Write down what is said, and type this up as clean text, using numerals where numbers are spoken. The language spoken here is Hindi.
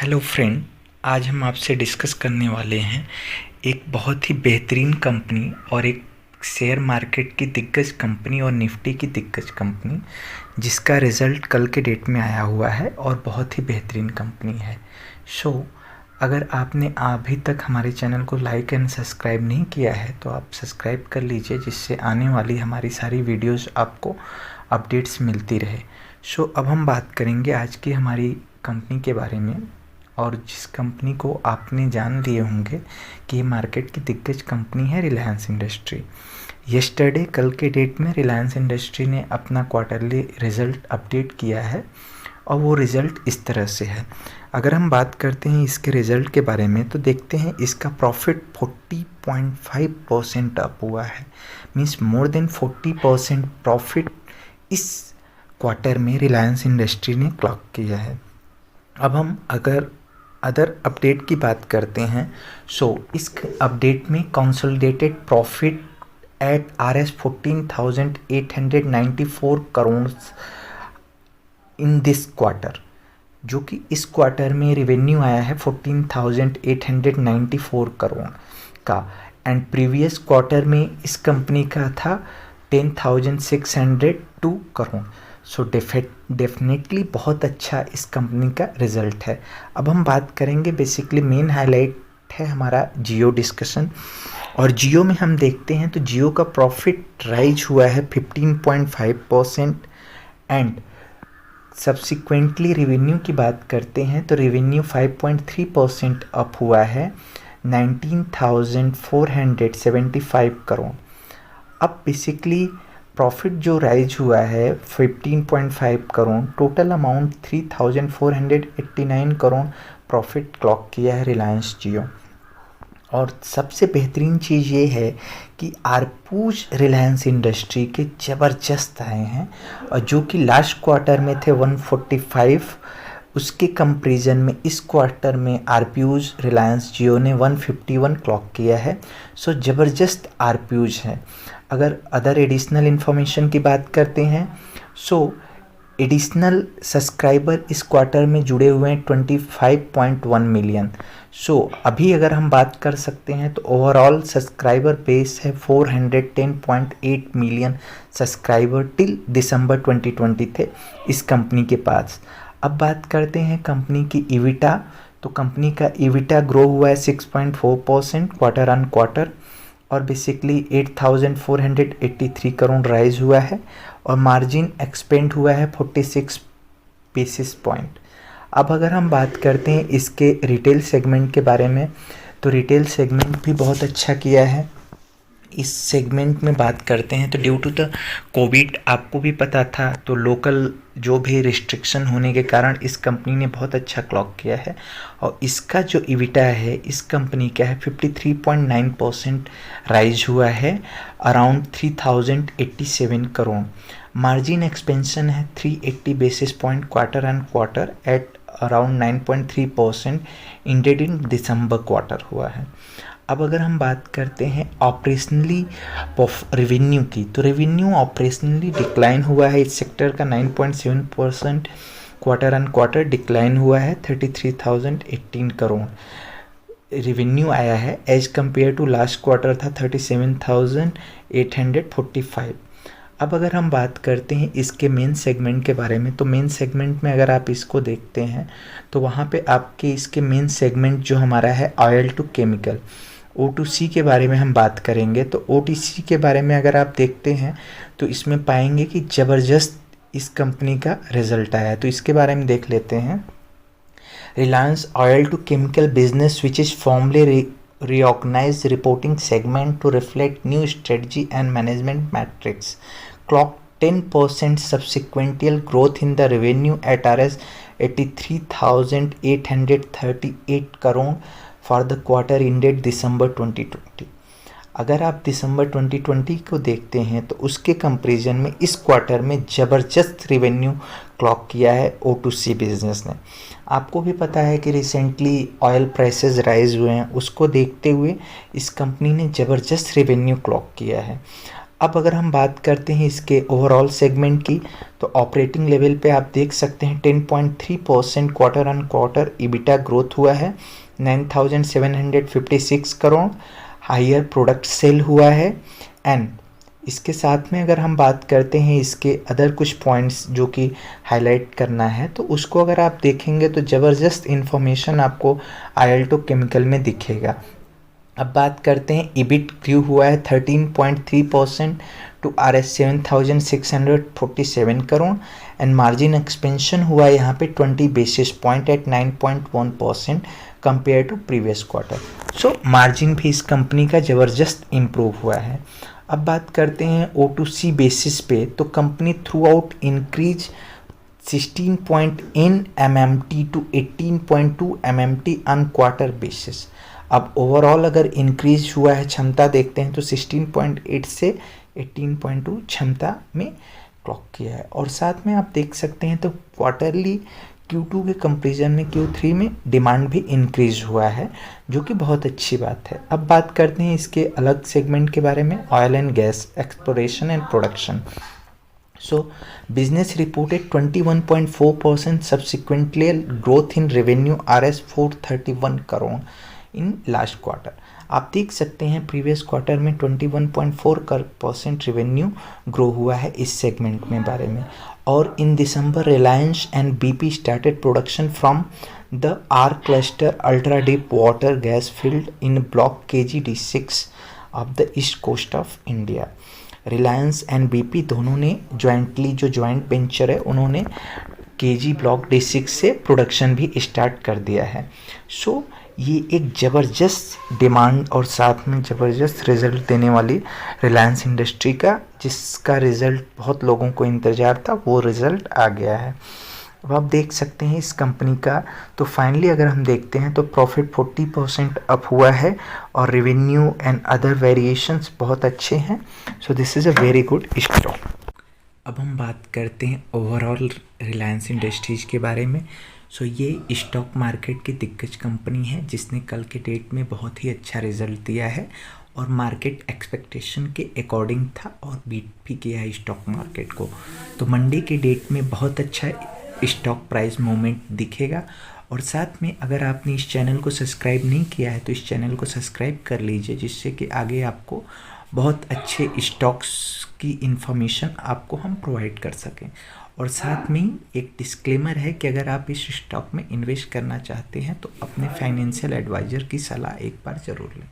हेलो फ्रेंड, आज हम आपसे डिस्कस करने वाले हैं एक बहुत ही बेहतरीन कंपनी और एक शेयर मार्केट की दिग्गज कंपनी और निफ्टी की दिग्गज कंपनी जिसका रिज़ल्ट कल के डेट में आया हुआ है और बहुत ही बेहतरीन कंपनी है। अगर आपने अभी तक हमारे चैनल को लाइक एंड सब्सक्राइब नहीं किया है तो आप सब्सक्राइब कर लीजिए, जिससे आने वाली हमारी सारी वीडियोस आपको अपडेट्स मिलती रहे। अब हम बात करेंगे आज की हमारी कंपनी के बारे में, और जिस कंपनी को आपने जान लिए होंगे कि ये मार्केट की दिग्गज कंपनी है रिलायंस इंडस्ट्री। यस्टरडे कल के डेट में रिलायंस इंडस्ट्री ने अपना क्वार्टरली रिज़ल्ट अपडेट किया है और वो रिज़ल्ट इस तरह से है। अगर हम बात करते हैं इसके रिज़ल्ट के बारे में तो देखते हैं इसका प्रॉफिट 40.5% अप हुआ है। मीन्स मोर देन 40% प्रॉफिट इस क्वार्टर में रिलायंस इंडस्ट्री ने क्लॉक किया है। अब हम अगर अदर अपडेट की बात करते हैं इस अपडेट में consolidated profit at Rs 14,894 crore in this quarter, जो कि इस क्वार्टर में रेवेन्यू आया है 14,894 करोड़ का, एंड प्रीवियस क्वार्टर में इस कंपनी का था 10,602 करोड़। डेफिनेटली बहुत अच्छा इस कंपनी का रिज़ल्ट है। अब हम बात करेंगे, बेसिकली मेन हाईलाइट है हमारा जियो डिस्कशन, और जियो में हम देखते हैं तो जियो का प्रॉफिट राइज हुआ है 15.5% एंड सब्सिक्वेंटली रेवेन्यू की बात करते हैं तो रेवेन्यू 5.3% अप हुआ है 19,475 करोड़। अब बेसिकली प्रॉफिट जो राइज हुआ है 15.5 crore, total amount 3,489 crore profit clock किया है रिलायंस जियो। और सबसे बेहतरीन चीज़ ये है कि आरपूज रिलायंस इंडस्ट्री के ज़बरदस्त आए हैं, और जो कि लास्ट क्वार्टर में थे 145, उसके कंपेरिजन में इस क्वार्टर में आरपीयूज रिलायंस जियो ने 151 क्लॉक किया है। ज़बरदस्त आरपीयूज है। अगर अदर एडिशनल इन्फॉर्मेशन की बात करते हैं एडिशनल सब्सक्राइबर इस क्वार्टर में जुड़े हुए हैं 25.1 मिलियन। अभी अगर हम बात कर सकते हैं तो ओवरऑल सब्सक्राइबर बेस है 410.8 मिलियन सब्सक्राइबर टिल दिसंबर 2020 थे इस कंपनी के पास। अब बात करते हैं कंपनी की ईविटा, तो कंपनी का ईविटा ग्रो हुआ है 6.4% क्वार्टर ऑन क्वार्टर, और बेसिकली 8,483 करोड़ राइज हुआ है, और मार्जिन एक्सपेंड हुआ है 46 बेसिस पॉइंट। अब अगर हम बात करते हैं इसके रिटेल सेगमेंट के बारे में तो रिटेल सेगमेंट भी बहुत अच्छा किया है। इस सेगमेंट में बात करते हैं तो ड्यू टू द कोविड, आपको भी पता था, तो लोकल जो भी रिस्ट्रिक्शन होने के कारण इस कंपनी ने बहुत अच्छा क्लॉक किया है, और इसका जो ईविटा है इस कंपनी का है 53.9% राइज हुआ है अराउंड 3,087 करोड़। मार्जिन एक्सपेंशन है 380 basis point quarter and quarter at around 9.3% ended in December quarter हुआ है। अब अगर हम बात करते हैं ऑपरेशनली रेवेन्यू की, तो रेवेन्यू ऑपरेशनली डिक्लाइन हुआ है इस सेक्टर का 9.7% क्वार्टर एंड क्वार्टर डिक्लाइन हुआ है 33,018 करोड़ रेवेन्यू आया है, as compare to last quarter था 37,845। अब अगर हम बात करते हैं इसके मेन सेगमेंट के बारे में, तो मेन सेगमेंट में अगर आप इसको देखते हैं तो वहाँ पे आपके इसके मेन सेगमेंट जो हमारा है ऑयल टू केमिकल O2C के बारे में हम बात करेंगे। तो OTC के बारे में अगर आप देखते हैं तो इसमें पाएंगे कि ज़बरदस्त इस कंपनी का रिजल्ट आया है, तो इसके बारे में देख लेते हैं। Reliance oil to chemical business which is formally reorganized reporting segment to reflect new strategy and management metrics, clocked 10% subsequential growth in the revenue at Rs 83,838 crore for the quarter ended December 2020। अगर आप दिसंबर 2020 को देखते हैं तो उसके कंपेरिजन में इस क्वार्टर में ज़बरदस्त रेवेन्यू क्लॉक किया है O2C बिजनेस ने। आपको भी पता है कि रिसेंटली ऑयल प्राइसेस राइज हुए हैं, उसको देखते हुए इस कंपनी ने ज़बरदस्त रेवेन्यू क्लॉक किया है। अब अगर हम बात करते हैं इसके ओवरऑल सेगमेंट की, तो ऑपरेटिंग लेवल पे आप देख सकते हैं 10.3% quarter on quarter EBITDA growth हुआ है, 9,756 करोड़। हायर प्रोडक्ट सेल हुआ है। एंड इसके साथ में अगर हम बात करते हैं इसके अदर कुछ पॉइंट्स जो कि हाईलाइट करना है, तो उसको अगर आप देखेंगे तो ज़बरदस्त इन्फॉर्मेशन आपको आयल्टो केमिकल में दिखेगा। अब बात करते हैं EBIT ग्रू हुआ है 13.3% to Rs 7,647 crore. And margin expansion हुआ है यहाँ पे 20 basis point at 9.1% compare to previous quarter. So margin भी इस कंपनी का ज़बरदस्त इम्प्रूव हुआ है। अब बात करते हैं O2C बेसिस पे, तो company throughout increase 16.8 MMT to 18.2 MMT on quarter basis. अब ओवरऑल अगर इंक्रीज हुआ है क्षमता देखते हैं तो 16.8 से 18.2 क्षमता में क्लॉक किया है। और साथ में आप देख सकते हैं तो क्वार्टरली Q2 के कंपेरिजन में Q3 में डिमांड भी इंक्रीज हुआ है, जो कि बहुत अच्छी बात है। अब बात करते हैं इसके अलग सेगमेंट के बारे में, oil and gas exploration and production. So business reported 21.4% subsequential growth in revenue Rs 431 crore in last quarter. आप देख सकते हैं प्रीवियस क्वार्टर में 21.4% रेवेन्यू ग्रो हुआ है इस सेगमेंट में बारे में। और in December Reliance and BP started production from the R cluster ultra deep water gas field in block KG-D6 of the east coast of India. Reliance and BP दोनों ने जॉइंटली, जो जॉइंट वेंचर है, उन्होंने KG ब्लॉक D6 से प्रोडक्शन भी स्टार्ट कर दिया है। सो ये एक ज़बरदस्त डिमांड और साथ में ज़बरदस्त रिज़ल्ट देने वाली रिलायंस इंडस्ट्री का, जिसका रिज़ल्ट बहुत लोगों को इंतज़ार था, वो रिज़ल्ट आ गया है। अब आप देख सकते हैं इस कंपनी का, तो फाइनली अगर हम देखते हैं तो प्रॉफिट 40% अप हुआ है और रेवेन्यू एंड अदर वेरिएशंस बहुत अच्छे हैं। So this is a very good stock. अब हम बात करते हैं ओवरऑल रिलायंस इंडस्ट्रीज़ के बारे में। सो ये स्टॉक मार्केट की दिग्गज कंपनी है जिसने कल के डेट में बहुत ही अच्छा रिजल्ट दिया है और मार्केट एक्सपेक्टेशन के अकॉर्डिंग था और बीट भी किया है स्टॉक मार्केट को। तो मंडे के डेट में बहुत अच्छा स्टॉक प्राइस मूवमेंट दिखेगा। और साथ में अगर आपने इस चैनल को सब्सक्राइब नहीं किया है तो इस चैनल को सब्सक्राइब कर लीजिए, जिससे कि आगे आपको बहुत अच्छे स्टॉक्स की इन्फॉर्मेशन आपको हम प्रोवाइड कर सकें। और साथ में एक डिस्क्लेमर है कि अगर आप इस स्टॉक में इन्वेस्ट करना चाहते हैं तो अपने फाइनेंशियल एडवाइज़र की सलाह एक बार ज़रूर लें।